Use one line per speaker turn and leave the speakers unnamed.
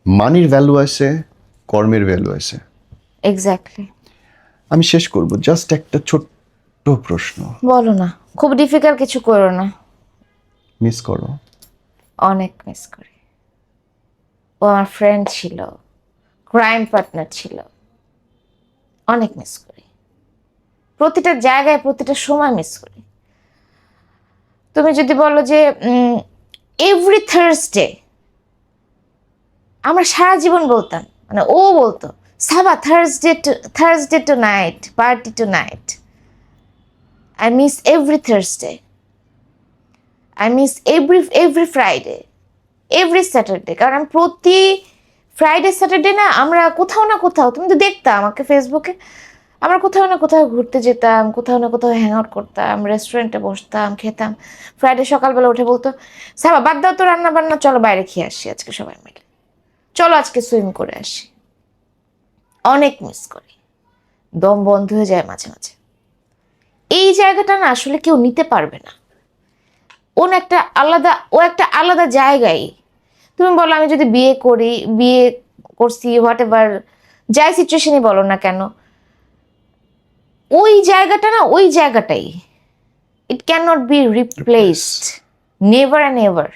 মানির ভ্যালু আছে, কর্মের ভ্যালু আছে।
এক্স্যাক্টলি।
আমি শেষ করব জাস্ট একটা ছোট্ট প্রশ্ন।
বলো না, খুব ডিফিকাল্ট কিছু করো না।
মিস করো?
অনেক মিস করি। ও আমার ফ্রেন্ড ছিল, ক্রাইম পার্টনার ছিল। অনেক মিস করি, প্রতিটা জায়গায় প্রতিটা সময় মিস করি। তুমি যদি বলো যে এভরি থার্সডে, আমরা সারা জীবন বলতাম, মানে ও বলতো Saba Thursday tonight, party tonight. I miss every Thursday, I miss every Friday, every Saturday. কারণ আমি প্রতি ফ্রাইডে স্যাটারডে না আমরা কোথাও না কোথাও, তুমি তো দেখতা আমাকে ফেসবুকে, আমরা কোথাও না কোথাও ঘুরতে যেতাম, কোথাও না কোথাও হ্যাং আউট করতাম, রেস্টুরেন্টে বসতাম, খেতাম। ফ্রাইডে সকালবেলা উঠে বলতো সাবা বাদ দাও তো রান্না বান্না, চলো বাইরে খেয়ে আসি আজকে সবাই মিলে, চলো আজকে সুইম করে আসি। অনেক মিস করি, দম বন্ধ হয়ে যায় মাঝে মাঝে। এই জায়গাটা না আসলে কেউ নিতে পারবে না। ও একটা আলাদা জায়গায়। তুমি বলো আমি যদি বিয়ে করছি, হোয়াট এভার, যাই সিচুয়েশনই বলো না কেন, ওই জায়গাটা না ওই জায়গাটাই, it can not be replaced, never and ever.